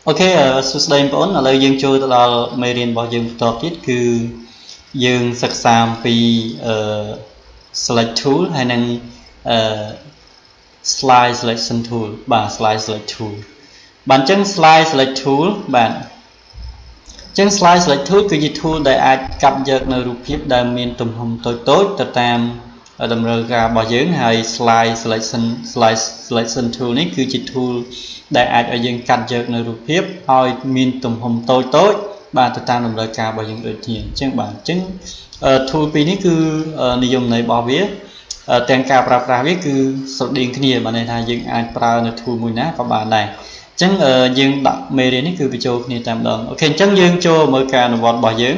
ok số đây bốn là lời dương chơi là mê riêng bao dương tập tiết cứ dương sạc sam vì select tool hay năng slide selection tool và slide select tool bản chân slide select tool bạn chân slide select toolคือ tool ដែលអាចកាប់យកនៅរូបភាពដែលមានទំហំតូចៗទៅតាមតម្រូវការរបស់យើងហើយ slide selection tool នេះគឺជា tool ដែលអាចឲ្យយើងកាត់យកនៅរូបភាពឲ្យមានទំហំតូចៗបាទទៅតាមតម្រូវការរបស់យើងដូចគ្នាអញ្ចឹងបាទអញ្ចឹង tool ពីរនេះគឺនិយមន័យរបស់វាទាំងការប្រើប្រាស់វាគឺស្រដៀងគ្នាបើន័យថាយើងអាចប្រើនៅ tool មួយណាក៏បានដែរចឹងយើងដាក់មេរៀននេះគឺបញ្ចូលគ្នាតែម្ដងអូខេអញ្ចឹងយើងចូលមើលការអនុវត្តរបស់យើង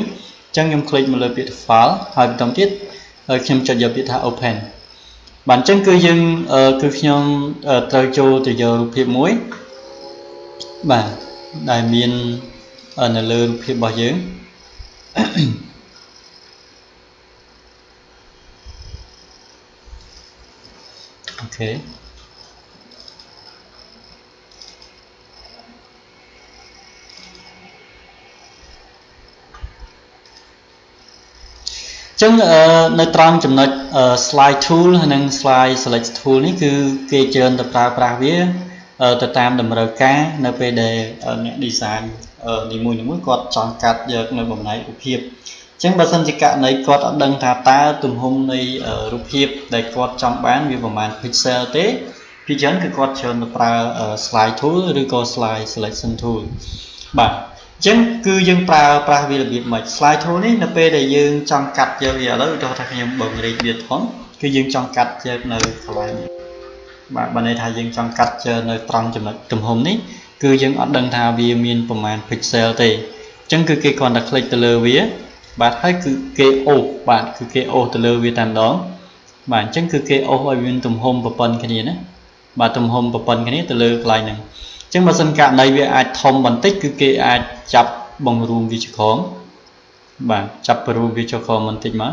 អញ្ចឹងខ្ញុំคลิกមកលើពាក្យ file ហើយបន្តទៀតខ្ញុំចុចយកពាក្យថា open បាទអញ្ចឹងគឺយើងគឺខ្ញុំត្រូវចូលទៅយករូបភាពមួយបាទដែលមាននៅលើរូបភាពរបស់យើងអូខេចឹងនៅត្រង់ចំណុច slide tool ហើយនិង slide select tool នេះគឺគេច្រើនទៅប្រើប្រាស់វាទៅតាមតម្រូវការនៅពេលដែលអ្នក design នីមួយៗគាត់ចង់កាត់យកនៅបំណែករូបភាពចឹងបើសិនជាករណីគាត់អត់ដឹងថាតើទំហំនៃរូបភាពដែលគាត់ចង់បានវាប្រមាណ pixel ទេពីច្រើនគឺគាត់ច្រើនទៅប្រើ slide tool ឬក៏ slide selection tool បាទចឹងគឺយើងប្រើប្រាស់វារបៀបម៉េច slide tool នេះនៅពេលដែលយើងចង់កាត់យកវាឥឡូវឧទាហរណ៍ថាខ្ញុំបង្រៀនវាធំគឺយើងចង់កាត់យកនៅកន្លែងនេះបាទបើន័យថាយើងចង់កាត់យកនៅត្រង់ចំណុចទំហំនេះគឺយើងអត់ដឹងថាវាមានប្រមាណ pixel ទេចឹងគឺគេគ្រាន់តែ click ទៅលើវាបាទហើយគឺគេអូសបាទគឺគេអូសទៅលើវាតែម្ដងបាទអញ្ចឹងគឺគេអូសឲ្យមានទំហំប្រព័ន្ធគ្នាណាបាទទំហំប្រព័ន្ធគ្នាទៅលើកន្លែងហ្នឹងចឹងបើសិនករណីវាអាចធំបន្តិចគឺគេអាចចាប់បង្រួមវាចក្រមបាទចាប់បង្រួមវាចក្រមបន្តិចមក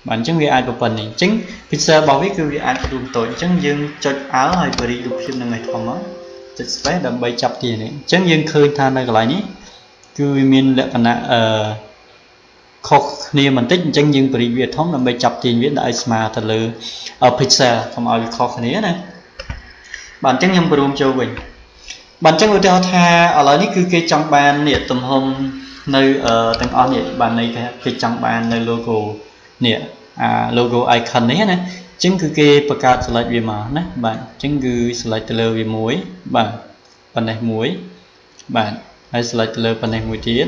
បាទអញ្ចឹងវាអាចប៉ុណ្្នេះអញ្ចឹង pixel របស់វាគឺវាអាចរួមតូចអញ្ចឹងយើងចុច Alt ហើយបរិយារូបភាពនឹងឲ្យធំមកចុច Space ដើម្បីចាប់ទាញនេះអញ្ចឹងយើងឃើញថានៅកន្លែងនេះគឺវាមានលក្ខណៈខុសគ្នាបន្តិចអញ្ចឹងយើងបរិយាវាធំដើម្បីចាប់ទាញវាដាក់ឲ្យស្មើទៅលើ pixel កុំឲ្យវាខុសគ្នាណាបាទអញ្ចឹងខ្ញុំរួមចូលវិញបាទអញ្ចឹងឧទាហរណ៍ថាឥឡូវនេះគឺគេចង់បាននេះទំហំនៅទាំងអស់នេះបាទន័យថាគេចង់បាននៅ logo នេះlogo icon នេះណាអញ្ចឹងគឺគេបង្កើត select វាមកណាបាទអញ្ចឹងគឺ select ទៅលើវាមួយបាទប៉ុណ្ណេះមួយបាទហើយ select ទៅលើប៉ុណ្ណេះមួយទៀត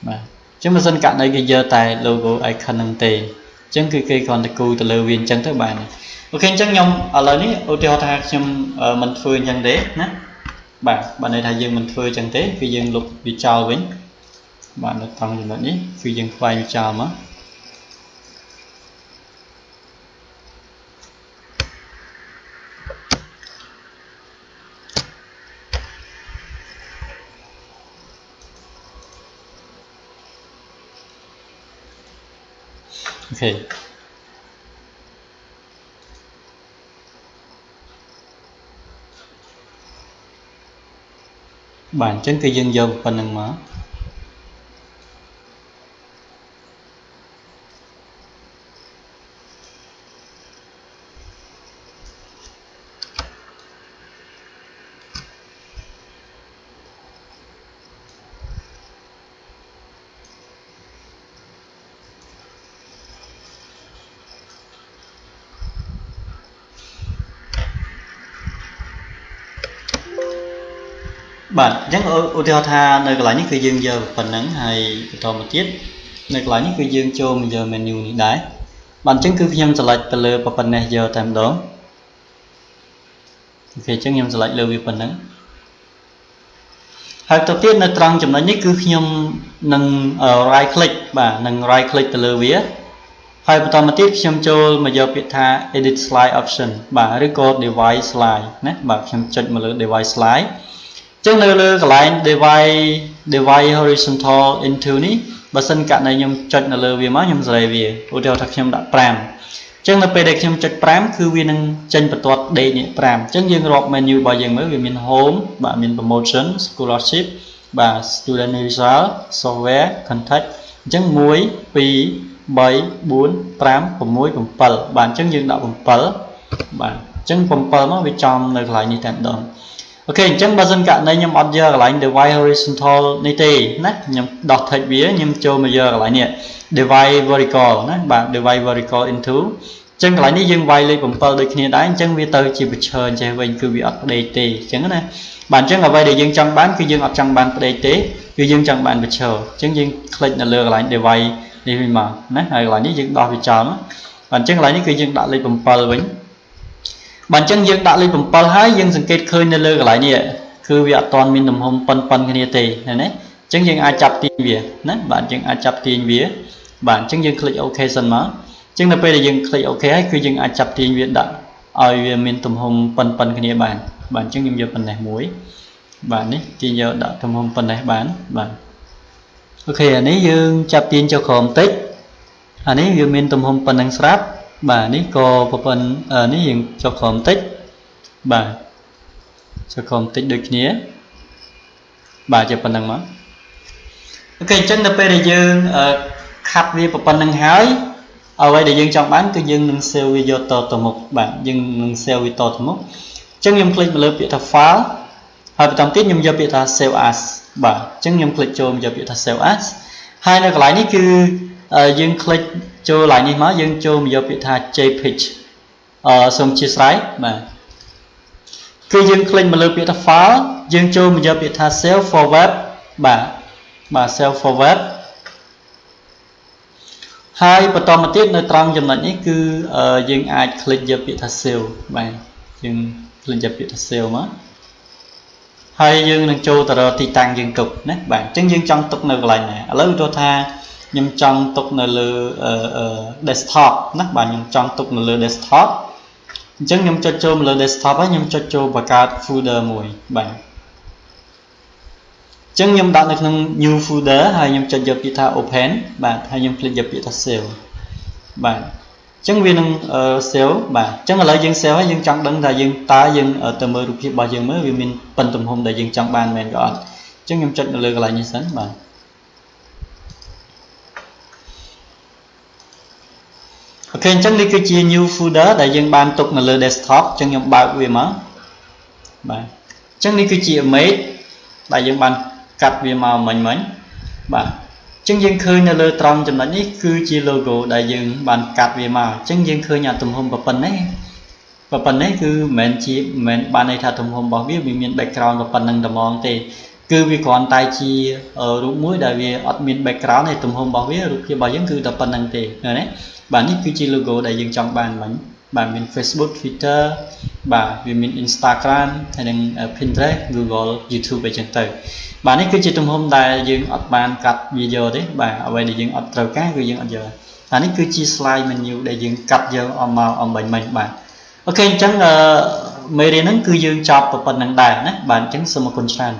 បាទអញ្ចឹងបើសិនករណីគេយកតែ logo icon ហ្នឹងទេអញ្ចឹងគឺគេគ្រាន់តែគូទៅលើវាអញ្ចឹងទៅបានអូខេអញ្ចឹងខ្ញុំឥឡូវនេះឧទាហរណ៍ថាខ្ញុំមិនធ្វើអញ្ចឹងទេណាបាទបើន័យថាយើងមិនធ្វើអញ្ចឹងទេគឺយើងលុបវាចោលវិញបាទនៅត្រង់ចំណុចនេះគឺយើងខ្វែងវាចោលមកអូខេបាទអញ្ចឹងគឺយើងយកប៉ុណ្្នឹងមកបាទអញ្ចឹងឧទាហរណ៍ថានៅកន្លែងនេះគឺយើងយកប៉ុណ្ណឹងហើយបន្តមកទៀតនៅកន្លែងនេះគឺយើងចូលមកយក menu នេះដែរបាទអញ្ចឹងគឺខ្ញុំ select ទៅលើប៉ុណ្ណេះយកតែម្ដងអូខេអញ្ចឹងខ្ញុំ select លើវាប៉ុណ្ណឹងហើយទៅទៀតនៅត្រង់ចំណុចនេះគឺខ្ញុំនឹង right click បាទនឹង right click ទៅលើវាហើយបន្តមកទៀតខ្ញុំចូលមកយកពាក្យថា edit slide option បាទឬក៏ device slide ណាបាទខ្ញុំចុចមកលើ device slideចឹងនៅលើកន្លែង device horizontal into នេះបើសិនករណីខ្ញុំចុចនៅលើវាមកខ្ញុំសេរីវាឧទាហរណ៍ថាខ្ញុំដាក់5 ចឹងនៅពេលដែលខ្ញុំចុច5គឺវានឹងចេញបន្ទាត់ដេកនេះ5ចឹងយើងរាប់ menu របស់យើងមើលវាមាន home បាទមាន promotion scholarship បាទ student result software contact អញ្ចឹង1 2 3 4 5 6 7បាទអញ្ចឹងយើងដាក់7បាទអញ្ចឹង7មកវាចំនៅកន្លែងនេះតែម្ដងអូខេអញ្ចឹងបើសិនករណីខ្ញុំអត់យកកន្លែង divide horizontal នេះទេណាខ្ញុំដោះ text វាខ្ញុំចូលមកយកកន្លែងនេះ divide vertical ណាបាទ divide vertical into អញ្ចឹងកន្លែងនេះយើងវាយលេខ7ដូចគ្នាដែរអញ្ចឹងវាទៅជាប្រឈើចេះវិញគឺវាអត់ផ្ដេកទេអញ្ចឹងណាបាទអញ្ចឹងអ្វីដែលយើងចង់បានគឺយើងអត់ចង់បានផ្ដេកទេគឺយើងចង់បានប្រឈើអញ្ចឹងយើង click នៅលើកន្លែង divide នេះវិញមកណាហើយកន្លែងនេះយើងដោះវាចោលបាទអញ្ចឹងកន្លែងនេះគឺយើងដាក់លេខ7វិញបាទអញ្ចឹងយើងដាក់លេខ7ហើយយើងសង្កេតឃើញនៅលើកន្លែងនេះគឺវាអត់ទាន់មានទំហំប៉ុនគ្នាទេណាអញ្ចឹងយើងអាចចាប់ទាញវាណាបាទយើងអាចចាប់ទាញវាបាទអញ្ចឹងយើង click OK សិនមកអញ្ចឹងនៅពេលដែលយើង click OK ហើយគឺយើងអាចចាប់ទាញវាដាក់ឲ្យវាមានទំហំប៉ុនគ្នាបានបាទអញ្ចឹងខ្ញុំយកប៉ុណ្ណេះមួយបាទនេះទាញយកដាក់ទំហំប៉ុណ្ណេះបានបាទអូខេអានេះយើងចាប់ទាញចូលក្រោមតិចអានេះវាមានទំហំប៉ុណ្ណឹងស្រាប់បាទនេះក៏ប៉ុណ្ណនេះយើងចុះក្រោមតិចបាទចុះក្រោមតិចដូចគ្នាបាទជាប៉ុណ្ណឹងមកអូខេអញ្ចឹងនៅពេលដែលយើងខាត់វាប៉ុណ្ណឹងហើយអ្វីដែលយើងចង់បានគឺយើងនឹង save វាយកទៅមុខបាទយើងនឹង save វាទៅមុខអញ្ចឹងខ្ញុំ click មកលើពាក្យថា file ហើយបន្តទៀតខ្ញុំយកពាក្យថា save as បាទអញ្ចឹងខ្ញុំ click ចូលយកពាក្យថា save as ហើយនៅកន្លែងនេះគឺយើង click ចូលកន្លែងនេះមកយើងចូលមកយកពាក្យថា jpeg សូមអធិស្ឋានបាទគឺយើង click មកលើពាក្យថា file យើងចូលមកយកពាក្យថា save forward បាទ save forward ហើយបន្តមកទៀតនៅត្រង់ចំណុចនេះគឺយើងអាច click យកពាក្យថា save បាទយើង click យកពាក្យថា save មកហើយយើងនឹងចូលទៅរកទីតាំងយើងទុកណាបាទអញ្ចឹងយើងចង់ទុកនៅកន្លែងណាឥឡូវឧទាហរណ៍ថាខ្ញុំចង់ទុកនៅលើ desktop ណាបាទខ្ញុំចង់ទុកនៅលើ desktop អញ្ចឹងខ្ញុំចុចចូលមកលើ desktop ហើយខ្ញុំចុចចូលបង្កើត folder មួយបាទអញ្ចឹងខ្ញុំដាក់នៅក្នុង new folder ហើយខ្ញុំចុចយកពាក្យថា open បាទហើយខ្ញុំ click យកពាក្យថា save បាទអញ្ចឹងវានឹង save បាទអញ្ចឹងឥឡូវយើង save ហើយយើងចង់ដឹងថាយើងទៅមើលរូបភាពរបស់យើងមើលវាមានប៉ុនទំហំដែលយើងចង់បានមែនក៏អត់អញ្ចឹងខ្ញុំចុចនៅលើកន្លែងនេះសិនបាទអូខេអញ្ចឹងនេះគឺជា new folder ដែលយើងបានទុកនៅលើ desktop អញ្ចឹងខ្ញុំបើកវាមកបាទអញ្ចឹងនេះគឺជា image ដែលយើងបានកាត់វាមកមិញបាទអញ្ចឹងយើងឃើញនៅលើត្រង់ចំណុចនេះគឺជា logo ដែលយើងបានកាត់វាមកអញ្ចឹងយើងឃើញអាទំហំប៉ុណ្ណេះគឺមិនមែនបានន័យថាទំហំរបស់វាមាន background ប៉ុណ្ណឹងតែហ្មងទេគឺវាគ្រាន់តែជារូបមួយដែលវាអត់មាន background ទេទំហំរបស់វារូបភាពរបស់យើងគឺតែប៉ុណ្ណឹងទេឃើញទេបាទនេះគឺជា logo ដែលយើងចង់បានមិញបាទមាន Facebook Twitter បាទវាមាន Instagram ហើយនិង Pinterest Google YouTube អីចឹងទៅបាទនេះគឺជាទំហំដែលយើងអត់បានកាត់វាយកទេបាទអ្វីដែលយើងអត់ត្រូវការគឺយើងអត់យកអានេះគឺជា slide menu ដែលយើងកាត់យកអមមកអំបញ្ញមិញបាទអូខេអញ្ចឹងមេរៀនហ្នឹងគឺយើងចប់ប៉ុណ្្នឹងដែរណាបាទអញ្ចឹងសូមអរគុណច្រើន